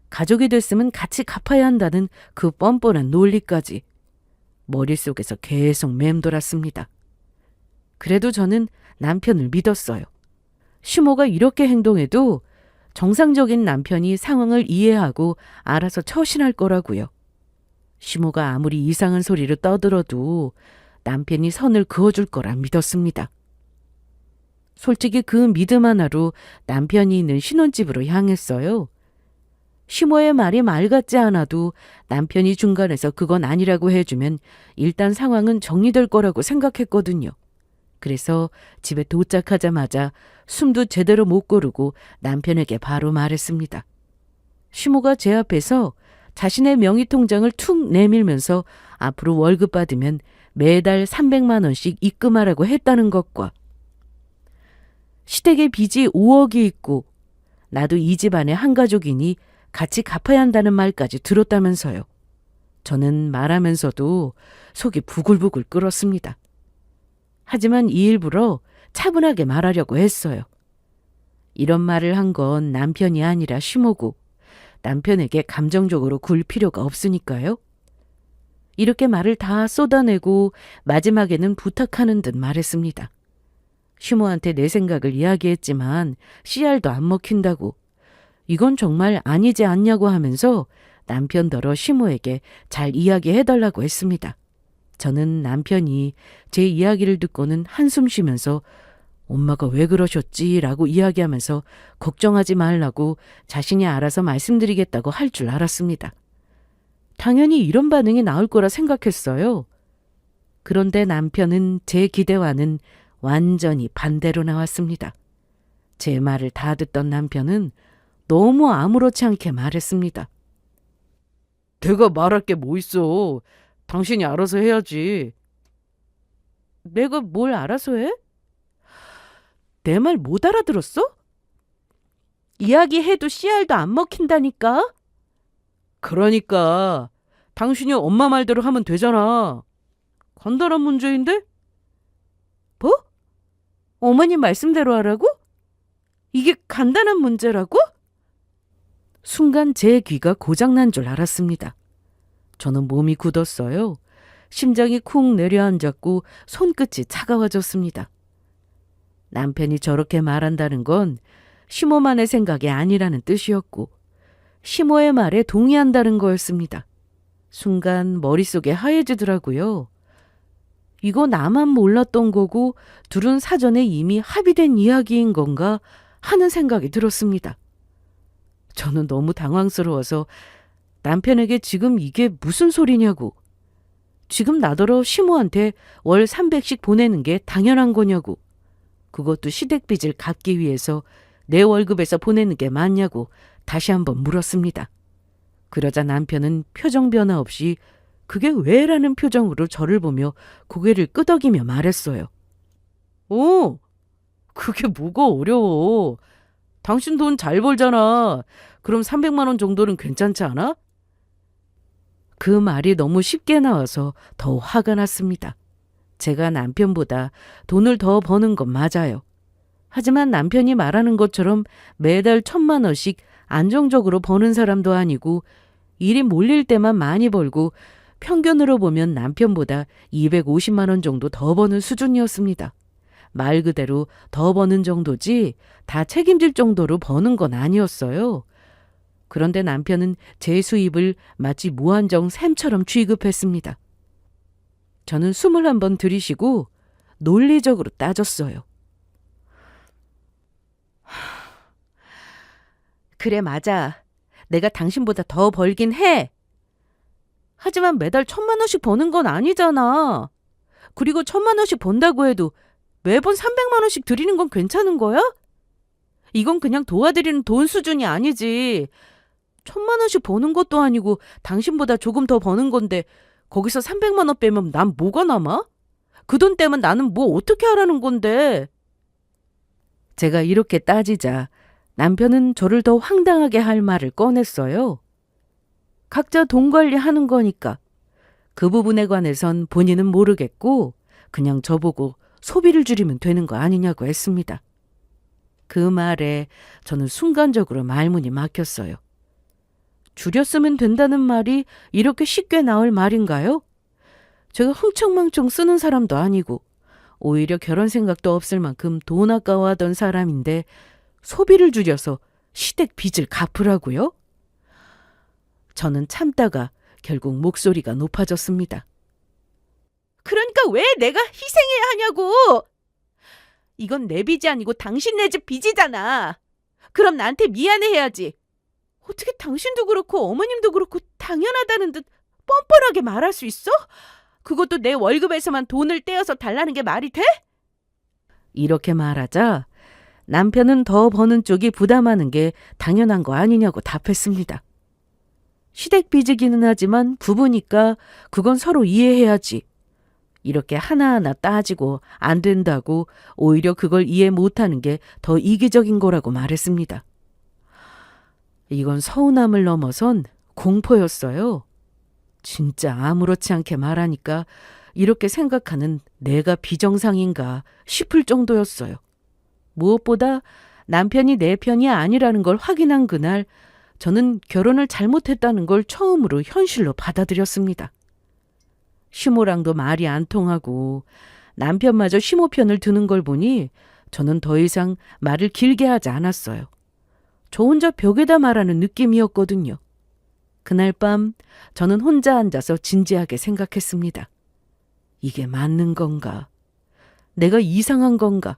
가족이 됐으면 같이 갚아야 한다는 그 뻔뻔한 논리까지 머릿속에서 계속 맴돌았습니다. 그래도 저는 남편을 믿었어요. 시모가 이렇게 행동해도 정상적인 남편이 상황을 이해하고 알아서 처신할 거라고요. 시모가 아무리 이상한 소리를 떠들어도 남편이 선을 그어줄 거라 믿었습니다. 솔직히 그 믿음 하나로 남편이 있는 신혼집으로 향했어요. 시모의 말이 말 같지 않아도 남편이 중간에서 그건 아니라고 해주면 일단 상황은 정리될 거라고 생각했거든요. 그래서 집에 도착하자마자 숨도 제대로 못 고르고 남편에게 바로 말했습니다. 시모가 제 앞에서 자신의 명의 통장을 툭 내밀면서 앞으로 월급 받으면 매달 300만 원씩 입금하라고 했다는 것과 시댁에 빚이 5억이 있고 나도 이 집안의 한 가족이니 같이 갚아야 한다는 말까지 들었다면서요. 저는 말하면서도 속이 부글부글 끓었습니다. 하지만 이 일부러 차분하게 말하려고 했어요. 이런 말을 한 건 남편이 아니라 시모고 남편에게 감정적으로 굴 필요가 없으니까요. 이렇게 말을 다 쏟아내고 마지막에는 부탁하는 듯 말했습니다. 시모한테 내 생각을 이야기했지만 씨알도 안 먹힌다고 이건 정말 아니지 않냐고 하면서 남편더러 시모에게 잘 이야기해달라고 했습니다. 저는 남편이 제 이야기를 듣고는 한숨 쉬면서 엄마가 왜 그러셨지라고 이야기하면서 걱정하지 말라고 자신이 알아서 말씀드리겠다고 할 줄 알았습니다. 당연히 이런 반응이 나올 거라 생각했어요. 그런데 남편은 제 기대와는 완전히 반대로 나왔습니다. 제 말을 다 듣던 남편은 너무 아무렇지 않게 말했습니다. 내가 말할 게 뭐 있어. 당신이 알아서 해야지. 내가 뭘 알아서 해? 내 말 못 알아들었어? 이야기해도 씨알도 안 먹힌다니까? 그러니까 당신이 엄마 말대로 하면 되잖아. 간단한 문제인데? 뭐? 어머님 말씀대로 하라고? 이게 간단한 문제라고? 순간 제 귀가 고장난 줄 알았습니다. 저는 몸이 굳었어요. 심장이 쿵 내려앉았고 손끝이 차가워졌습니다. 남편이 저렇게 말한다는 건 시모만의 생각이 아니라는 뜻이었고 시모의 말에 동의한다는 거였습니다. 순간 머릿속에 하얘지더라고요. 이거 나만 몰랐던 거고 둘은 사전에 이미 합의된 이야기인 건가 하는 생각이 들었습니다. 저는 너무 당황스러워서 남편에게 지금 이게 무슨 소리냐고, 지금 나더러 시모한테 월 300씩 보내는 게 당연한 거냐고, 그것도 시댁빚을 갚기 위해서 내 월급에서 보내는 게 맞냐고 다시 한번 물었습니다. 그러자 남편은 표정 변화 없이 그게 왜라는 표정으로 저를 보며 고개를 끄덕이며 말했어요. 그게 뭐가 어려워. 당신 돈 잘 벌잖아. 그럼 300만 원 정도는 괜찮지 않아? 그 말이 너무 쉽게 나와서 더 화가 났습니다. 제가 남편보다 돈을 더 버는 건 맞아요. 하지만 남편이 말하는 것처럼 매달 1,000만 원씩 안정적으로 버는 사람도 아니고 일이 몰릴 때만 많이 벌고 평균으로 보면 남편보다 250만 원 정도 더 버는 수준이었습니다. 말 그대로 더 버는 정도지 다 책임질 정도로 버는 건 아니었어요. 그런데 남편은 제 수입을 마치 무한정 샘처럼 취급했습니다. 저는 숨을 한번 들이쉬고 논리적으로 따졌어요. 그래, 맞아. 내가 당신보다 더 벌긴 해. 하지만 매달 1,000만 원씩 버는 건 아니잖아. 그리고 1,000만 원씩 번다고 해도 매번 300만 원씩 드리는 건 괜찮은 거야? 이건 그냥 도와드리는 돈 수준이 아니지. 1,000만 원씩 버는 것도 아니고 당신보다 조금 더 버는 건데 거기서 300만 원 빼면 난 뭐가 남아? 그 돈 때문에 나는 뭐 어떻게 하라는 건데? 제가 이렇게 따지자 남편은 저를 더 황당하게 할 말을 꺼냈어요. 각자 돈 관리하는 거니까 그 부분에 관해선 본인은 모르겠고 그냥 저보고 소비를 줄이면 되는 거 아니냐고 했습니다. 그 말에 저는 순간적으로 말문이 막혔어요. 줄였으면 된다는 말이 이렇게 쉽게 나올 말인가요? 제가 흥청망청 쓰는 사람도 아니고 오히려 결혼 생각도 없을 만큼 돈 아까워하던 사람인데 소비를 줄여서 시댁 빚을 갚으라고요? 저는 참다가 결국 목소리가 높아졌습니다. 그러니까 왜 내가 희생해야 하냐고! 이건 내 빚이 아니고 당신 네 집 빚이잖아. 그럼 나한테 미안해해야지. 어떻게 당신도 그렇고 어머님도 그렇고 당연하다는 듯 뻔뻔하게 말할 수 있어? 그것도 내 월급에서만 돈을 떼어서 달라는 게 말이 돼? 이렇게 말하자 남편은 더 버는 쪽이 부담하는 게 당연한 거 아니냐고 답했습니다. 시댁 빚이기는 하지만 부부니까 그건 서로 이해해야지. 이렇게 하나하나 따지고 안 된다고 오히려 그걸 이해 못하는 게 더 이기적인 거라고 말했습니다. 이건 서운함을 넘어선 공포였어요. 진짜 아무렇지 않게 말하니까 이렇게 생각하는 내가 비정상인가 싶을 정도였어요. 무엇보다 남편이 내 편이 아니라는 걸 확인한 그날 저는 결혼을 잘못했다는 걸 처음으로 현실로 받아들였습니다. 시모랑도 말이 안 통하고 남편마저 시모 편을 드는 걸 보니 저는 더 이상 말을 길게 하지 않았어요. 저 혼자 벽에다 말하는 느낌이었거든요. 그날 밤 저는 혼자 앉아서 진지하게 생각했습니다. 이게 맞는 건가? 내가 이상한 건가?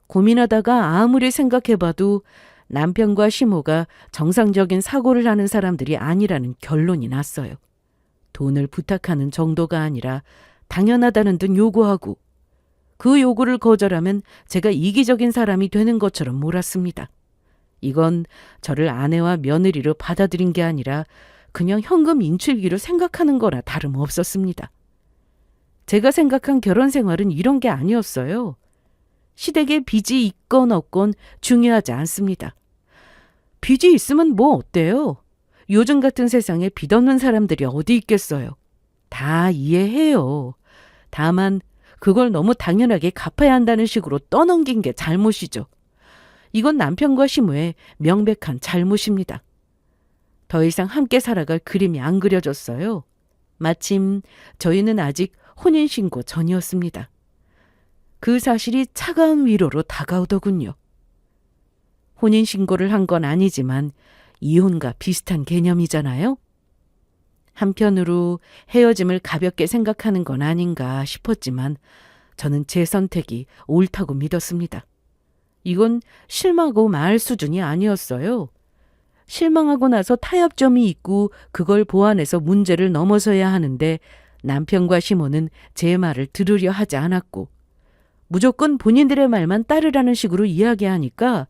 고민하다가 아무리 생각해봐도 남편과 시모가 정상적인 사고를 하는 사람들이 아니라는 결론이 났어요. 돈을 부탁하는 정도가 아니라 당연하다는 듯 요구하고 그 요구를 거절하면 제가 이기적인 사람이 되는 것처럼 몰았습니다. 이건 저를 아내와 며느리로 받아들인 게 아니라 그냥 현금 인출기로 생각하는 거나 다름없었습니다. 제가 생각한 결혼 생활은 이런 게 아니었어요. 시댁에 빚이 있건 없건 중요하지 않습니다. 빚이 있으면 뭐 어때요? 요즘 같은 세상에 빚 없는 사람들이 어디 있겠어요. 다 이해해요. 다만 그걸 너무 당연하게 갚아야 한다는 식으로 떠넘긴 게 잘못이죠. 이건 남편과 시모의 명백한 잘못입니다. 더 이상 함께 살아갈 그림이 안 그려졌어요. 마침 저희는 아직 혼인신고 전이었습니다. 그 사실이 차가운 위로로 다가오더군요. 혼인신고를 한 건 아니지만 이혼과 비슷한 개념이잖아요. 한편으로 헤어짐을 가볍게 생각하는 건 아닌가 싶었지만 저는 제 선택이 옳다고 믿었습니다. 이건 실망하고 말 수준이 아니었어요. 실망하고 나서 타협점이 있고 그걸 보완해서 문제를 넘어서야 하는데 남편과 시모는 제 말을 들으려 하지 않았고 무조건 본인들의 말만 따르라는 식으로 이야기하니까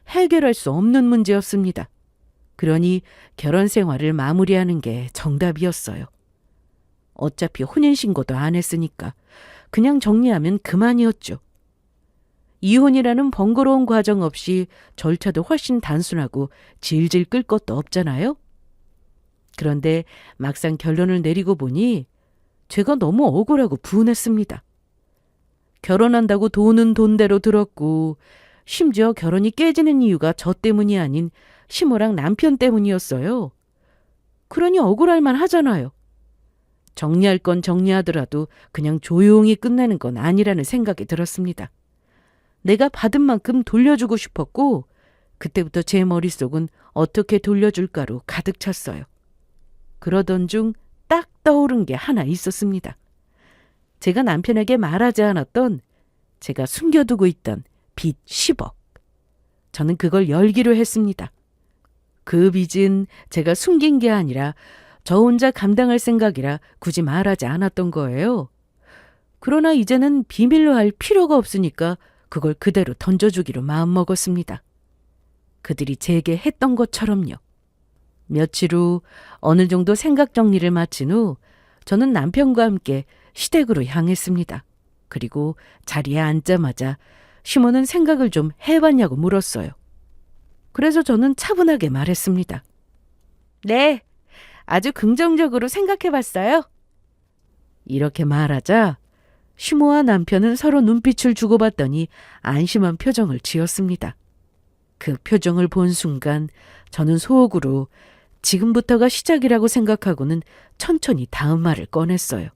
해결할 수 없는 문제였습니다. 그러니 결혼 생활을 마무리하는 게 정답이었어요. 어차피 혼인신고도 안 했으니까 그냥 정리하면 그만이었죠. 이혼이라는 번거로운 과정 없이 절차도 훨씬 단순하고 질질 끌 것도 없잖아요. 그런데 막상 결론을 내리고 보니 제가 너무 억울하고 분했습니다. 결혼한다고 돈은 돈대로 들었고 심지어 결혼이 깨지는 이유가 저 때문이 아닌 시모랑 남편 때문이었어요. 그러니 억울할 만 하잖아요. 정리할 건 정리하더라도 그냥 조용히 끝내는 건 아니라는 생각이 들었습니다. 내가 받은 만큼 돌려주고 싶었고 그때부터 제 머릿속은 어떻게 돌려줄까로 가득 찼어요. 그러던 중 딱 떠오른 게 하나 있었습니다. 제가 남편에게 말하지 않았던 제가 숨겨두고 있던 빚 10억. 저는 그걸 열기로 했습니다. 그 빚은 제가 숨긴 게 아니라 저 혼자 감당할 생각이라 굳이 말하지 않았던 거예요. 그러나 이제는 비밀로 할 필요가 없으니까 그걸 그대로 던져주기로 마음먹었습니다. 그들이 제게 했던 것처럼요. 며칠 후 어느 정도 생각 정리를 마친 후 저는 남편과 함께 시댁으로 향했습니다. 그리고 자리에 앉자마자 시모는 생각을 좀 해봤냐고 물었어요. 그래서 저는 차분하게 말했습니다. 네, 아주 긍정적으로 생각해봤어요. 이렇게 말하자 시모와 남편은 서로 눈빛을 주고받더니 안심한 표정을 지었습니다. 그 표정을 본 순간 저는 속으로 지금부터가 시작이라고 생각하고는 천천히 다음 말을 꺼냈어요.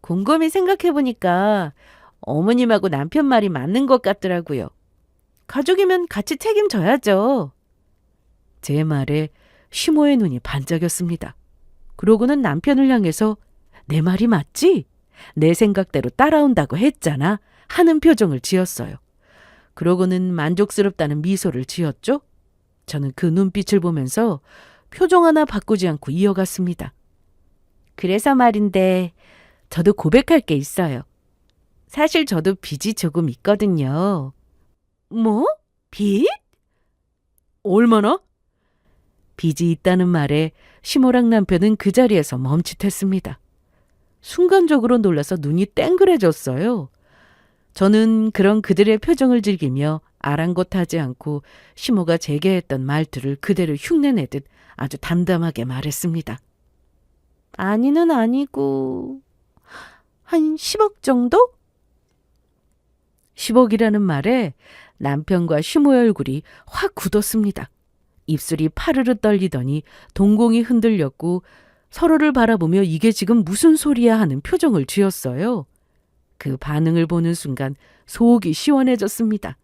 곰곰이 생각해보니까 어머님하고 남편 말이 맞는 것 같더라고요. 가족이면 같이 책임져야죠. 제 말에 시모의 눈이 반짝였습니다. 그러고는 남편을 향해서 내 말이 맞지? 내 생각대로 따라온다고 했잖아. 하는 표정을 지었어요. 그러고는 만족스럽다는 미소를 지었죠. 저는 그 눈빛을 보면서 표정 하나 바꾸지 않고 이어갔습니다. 그래서 말인데 저도 고백할 게 있어요. 사실 저도 빚이 조금 있거든요. 뭐? 빚? 얼마나? 빚이 있다는 말에 시모랑 남편은 그 자리에서 멈칫했습니다. 순간적으로 놀라서 눈이 땡그레졌어요. 저는 그런 그들의 표정을 즐기며 아랑곳하지 않고 시모가 제게 했던 말투를 그대로 흉내내듯 아주 담담하게 말했습니다. 아니는 아니고 한 10억 정도? 10억이라는 말에 남편과 시모의 얼굴이 확 굳었습니다. 입술이 파르르 떨리더니 동공이 흔들렸고 서로를 바라보며 이게 지금 무슨 소리야 하는 표정을 지었어요. 그 반응을 보는 순간 속이 시원해졌습니다.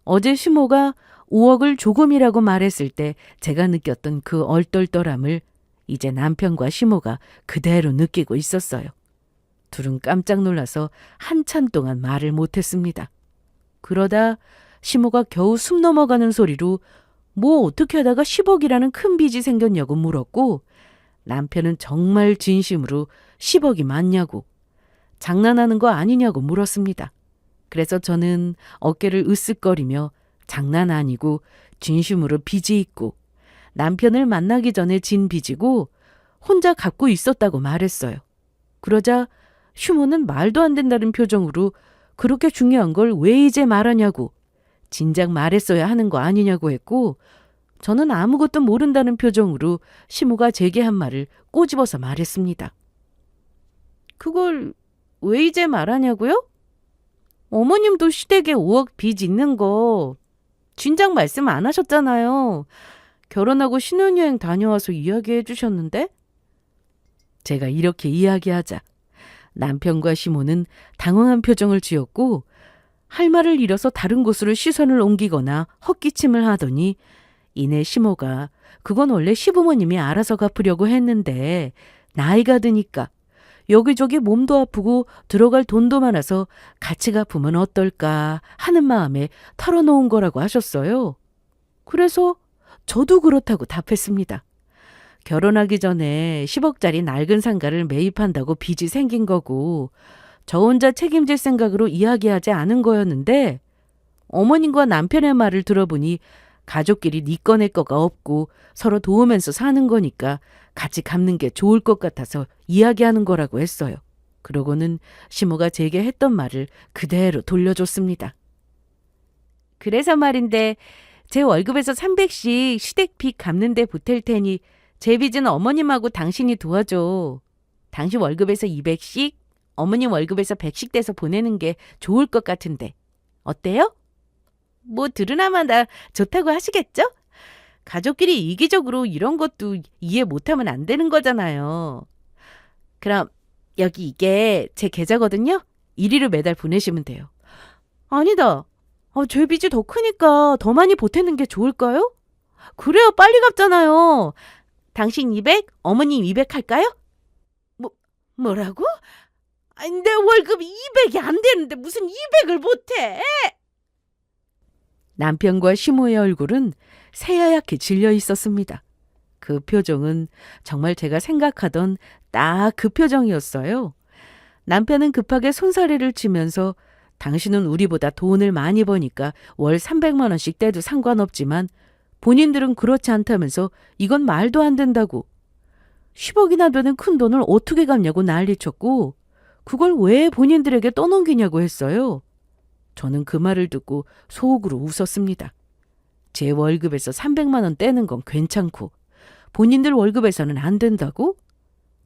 어제 시모가 5억을 조금이라고 말했을 때 제가 느꼈던 그 얼떨떨함을 이제 남편과 시모가 그대로 느끼고 있었어요. 둘은 깜짝 놀라서 한참 동안 말을 못했습니다. 그러다 시모가 겨우 숨 넘어가는 소리로 뭐 어떻게 하다가 10억이라는 큰 빚이 생겼냐고 물었고, 남편은 정말 진심으로 10억이 맞냐고, 장난하는 거 아니냐고 물었습니다. 그래서 저는 어깨를 으쓱거리며 장난 아니고 진심으로 빚이 있고 남편을 만나기 전에 진 빚이고 혼자 갚고 있었다고 말했어요. 그러자 휴모는 말도 안 된다는 표정으로 그렇게 중요한 걸 왜 이제 말하냐고, 진작 말했어야 하는 거 아니냐고 했고, 저는 아무것도 모른다는 표정으로 시모가 제게 한 말을 꼬집어서 말했습니다. 그걸 왜 이제 말하냐고요? 어머님도 시댁에 5억 빚 있는 거 진작 말씀 안 하셨잖아요. 결혼하고 신혼여행 다녀와서 이야기해 주셨는데? 제가 이렇게 이야기하자 남편과 시모는 당황한 표정을 지었고 할 말을 잃어서 다른 곳으로 시선을 옮기거나 헛기침을 하더니 이내 시모가 그건 원래 시부모님이 알아서 갚으려고 했는데 나이가 드니까 여기저기 몸도 아프고 들어갈 돈도 많아서 같이 갚으면 어떨까 하는 마음에 털어놓은 거라고 하셨어요. 그래서 저도 그렇다고 답했습니다. 결혼하기 전에 10억짜리 낡은 상가를 매입한다고 빚이 생긴 거고 저 혼자 책임질 생각으로 이야기하지 않은 거였는데 어머님과 남편의 말을 들어보니 가족끼리 네 거 내 거가 없고 서로 도우면서 사는 거니까 같이 갚는 게 좋을 것 같아서 이야기하는 거라고 했어요. 그러고는 시모가 제게 했던 말을 그대로 돌려줬습니다. 그래서 말인데 제 월급에서 300씩 시댁 빚 갚는 데 보탤 테니 제 빚은 어머님하고 당신이 도와줘. 당신 월급에서 200씩, 어머님 월급에서 100씩 떼서 보내는 게 좋을 것 같은데 어때요? 뭐 들으나마나 좋다고 하시겠죠? 가족끼리 이기적으로 이런 것도 이해 못하면 안 되는 거잖아요. 그럼 여기 이게 제 계좌거든요. 이리로 매달 보내시면 돼요. 아니다. 제 빚이 더 크니까 더 많이 보태는 게 좋을까요? 그래야 빨리 갚잖아요. 당신 200, 어머님 200 할까요? 뭐라고? 아니, 내 월급이 200이 안 되는데 무슨 200을 못해? 남편과 시모의 얼굴은 새하얗게 질려 있었습니다. 그 표정은 정말 제가 생각하던 딱 그 표정이었어요. 남편은 급하게 손사래를 치면서 당신은 우리보다 돈을 많이 버니까 월 300만 원씩 떼도 상관없지만 본인들은 그렇지 않다면서 이건 말도 안 된다고. 10억이나 되는 큰 돈을 어떻게 갚냐고 난리쳤고 그걸 왜 본인들에게 떠넘기냐고 했어요. 저는 그 말을 듣고 속으로 웃었습니다. 제 월급에서 300만 원 떼는 건 괜찮고 본인들 월급에서는 안 된다고?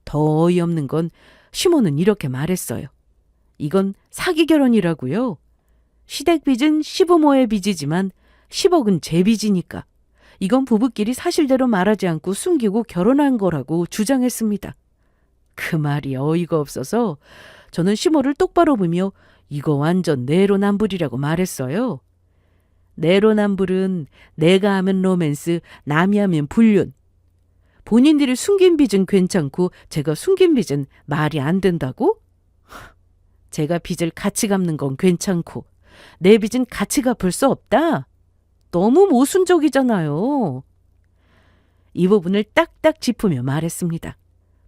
더 어이없는 건 시모는 이렇게 말했어요. 이건 사기 결혼이라고요. 시댁 빚은 시부모의 빚이지만 10억은 제 빚이니까 이건 부부끼리 사실대로 말하지 않고 숨기고 결혼한 거라고 주장했습니다. 그 말이 어이가 없어서 저는 시모를 똑바로 보며 이거 완전 내로남불이라고 말했어요. 내로남불은 내가 하면 로맨스, 남이 하면 불륜. 본인들이 숨긴 빚은 괜찮고 제가 숨긴 빚은 말이 안 된다고? 제가 빚을 같이 갚는 건 괜찮고 내 빚은 같이 갚을 수 없다? 너무 모순적이잖아요. 이 부분을 딱딱 짚으며 말했습니다.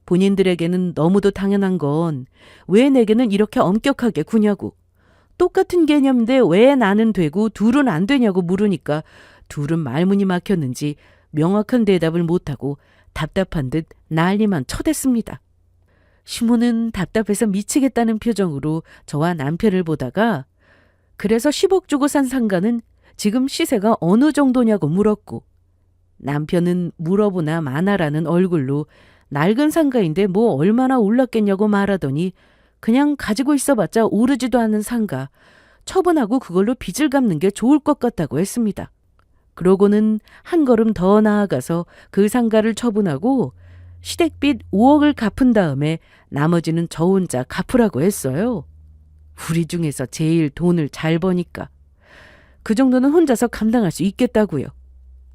본인들에게는 너무도 당연한 건 왜 내게는 이렇게 엄격하게 구냐고. 똑같은 개념인데 왜 나는 되고 둘은 안 되냐고 물으니까 둘은 말문이 막혔는지 명확한 대답을 못하고 답답한 듯 난리만 쳐댔습니다. 시모는 답답해서 미치겠다는 표정으로 저와 남편을 보다가 그래서 10억 주고 산 상가는 지금 시세가 어느 정도냐고 물었고 남편은 물어보나 마나라는 얼굴로 낡은 상가인데 뭐 얼마나 올랐겠냐고 말하더니 그냥 가지고 있어봤자 오르지도 않은 상가 처분하고 그걸로 빚을 갚는 게 좋을 것 같다고 했습니다. 그러고는 한 걸음 더 나아가서 그 상가를 처분하고 시댁빚 5억을 갚은 다음에 나머지는 저 혼자 갚으라고 했어요. 우리 중에서 제일 돈을 잘 버니까 그 정도는 혼자서 감당할 수 있겠다고요.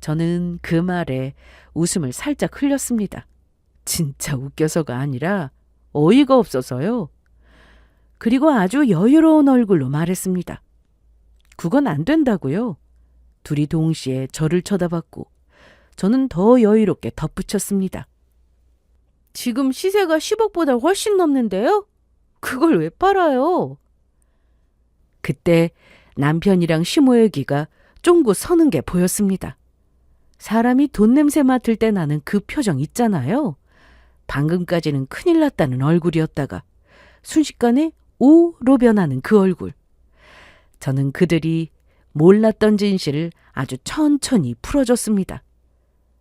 저는 그 말에 웃음을 살짝 흘렸습니다. 진짜 웃겨서가 아니라 어이가 없어서요. 그리고 아주 여유로운 얼굴로 말했습니다. 그건 안 된다고요. 둘이 동시에 저를 쳐다봤고 저는 더 여유롭게 덧붙였습니다. 지금 시세가 10억보다 훨씬 넘는데요? 그걸 왜 팔아요? 그때 남편이랑 시모의 귀가 쫑긋 서는 게 보였습니다. 사람이 돈 냄새 맡을 때 나는 그 표정 있잖아요. 방금까지는 큰일 났다는 얼굴이었다가 순식간에 오로 변하는 그 얼굴. 저는 그들이 몰랐던 진실을 아주 천천히 풀어줬습니다.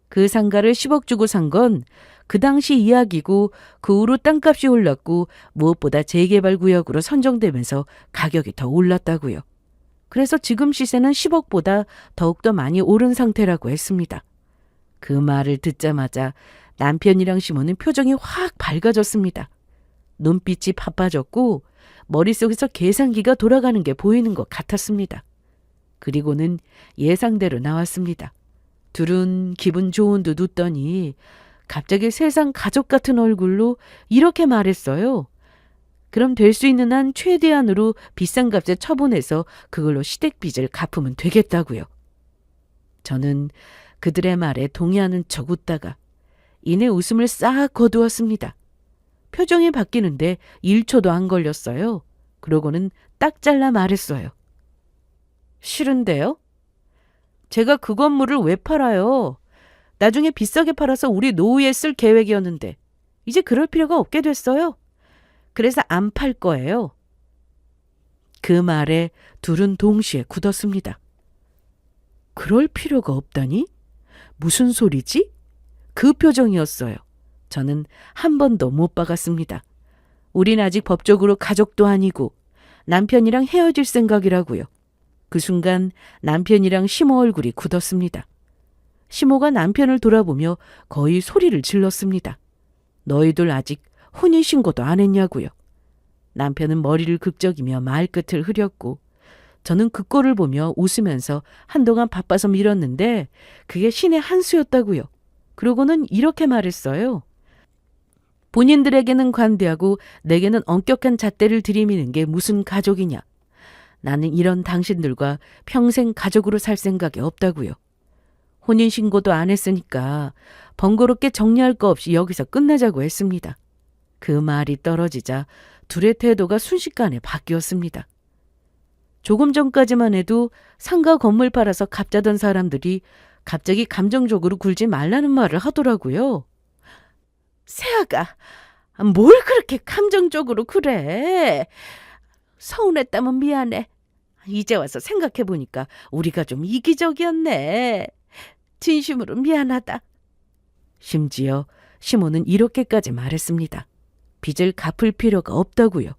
그 상가를 10억 주고 산 건 그 당시 이야기고 그 후로 땅값이 올랐고 무엇보다 재개발 구역으로 선정되면서 가격이 더 올랐다고요. 그래서 지금 시세는 10억보다 더욱더 많이 오른 상태라고 했습니다. 그 말을 듣자마자 남편이랑 시모는 표정이 확 밝아졌습니다. 눈빛이 바빠졌고 머릿속에서 계산기가 돌아가는 게 보이는 것 같았습니다. 그리고는 예상대로 나왔습니다. 둘은 기분 좋은 듯 웃더니 갑자기 세상 가족 같은 얼굴로 이렇게 말했어요. 그럼 될 수 있는 한 최대한으로 비싼 값에 처분해서 그걸로 시댁빚을 갚으면 되겠다고요. 저는 그들의 말에 동의하는 척 웃다가 이내 웃음을 싹 거두었습니다. 표정이 바뀌는데 1초도 안 걸렸어요. 그러고는 딱 잘라 말했어요. 싫은데요? 제가 그 건물을 왜 팔아요? 나중에 비싸게 팔아서 우리 노후에 쓸 계획이었는데 이제 그럴 필요가 없게 됐어요. 그래서 안 팔 거예요. 그 말에 둘은 동시에 굳었습니다. 그럴 필요가 없다니? 무슨 소리지? 그 표정이었어요. 저는 한 번도 못 박았습니다. 우린 아직 법적으로 가족도 아니고 남편이랑 헤어질 생각이라고요. 그 순간 남편이랑 시모 얼굴이 굳었습니다. 시모가 남편을 돌아보며 거의 소리를 질렀습니다. 너희들 아직 혼인신고도 안 했냐고요. 남편은 머리를 극적이며 말끝을 흐렸고 저는 그 꼴을 보며 웃으면서 한동안 바빠서 미뤘는데 그게 신의 한 수였다고요. 그러고는 이렇게 말했어요. 본인들에게는 관대하고 내게는 엄격한 잣대를 들이미는 게 무슨 가족이냐. 나는 이런 당신들과 평생 가족으로 살 생각이 없다고요. 혼인신고도 안 했으니까 번거롭게 정리할 거 없이 여기서 끝내자고 했습니다. 그 말이 떨어지자 둘의 태도가 순식간에 바뀌었습니다. 조금 전까지만 해도 상가 건물 팔아서 갑자던 사람들이 갑자기 감정적으로 굴지 말라는 말을 하더라고요. 세아가 뭘 그렇게 감정적으로 그래? 서운했다면 미안해. 이제 와서 생각해보니까 우리가 좀 이기적이었네. 진심으로 미안하다. 심지어 시모는 이렇게까지 말했습니다. 빚을 갚을 필요가 없다고요.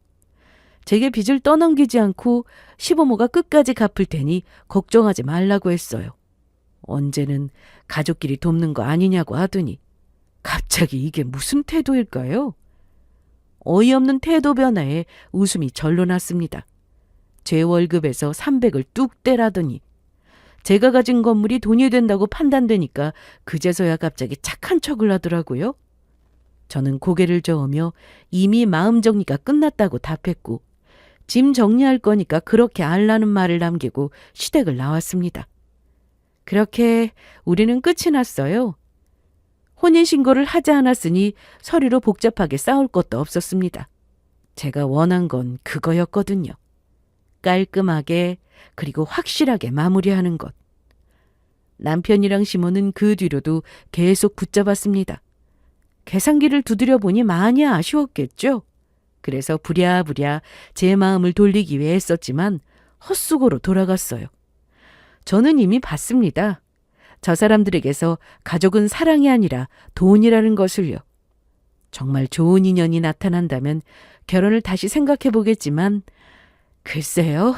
제게 빚을 떠넘기지 않고 시부모가 끝까지 갚을 테니 걱정하지 말라고 했어요. 언제는 가족끼리 돕는 거 아니냐고 하더니 갑자기 이게 무슨 태도일까요? 어이없는 태도 변화에 웃음이 절로 났습니다. 제 월급에서 300을 뚝 떼라더니 제가 가진 건물이 돈이 된다고 판단되니까 그제서야 갑자기 착한 척을 하더라고요. 저는 고개를 저으며 이미 마음 정리가 끝났다고 답했고 짐 정리할 거니까 그렇게 알라는 말을 남기고 시댁을 나왔습니다. 그렇게 우리는 끝이 났어요. 혼인신고를 하지 않았으니 서류로 복잡하게 싸울 것도 없었습니다. 제가 원한 건 그거였거든요. 깔끔하게 그리고 확실하게 마무리하는 것. 남편이랑 시모는 그 뒤로도 계속 붙잡았습니다. 계산기를 두드려 보니 많이 아쉬웠겠죠. 그래서 부랴부랴 제 마음을 돌리기 위해 했었지만 헛수고로 돌아갔어요. 저는 이미 봤습니다. 저 사람들에게서 가족은 사랑이 아니라 돈이라는 것을요. 정말 좋은 인연이 나타난다면 결혼을 다시 생각해 보겠지만 글쎄요.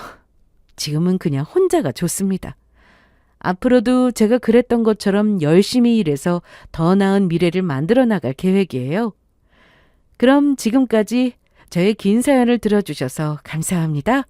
지금은 그냥 혼자가 좋습니다. 앞으로도 제가 그랬던 것처럼 열심히 일해서 더 나은 미래를 만들어 나갈 계획이에요. 그럼 지금까지 저의 긴 사연을 들어주셔서 감사합니다.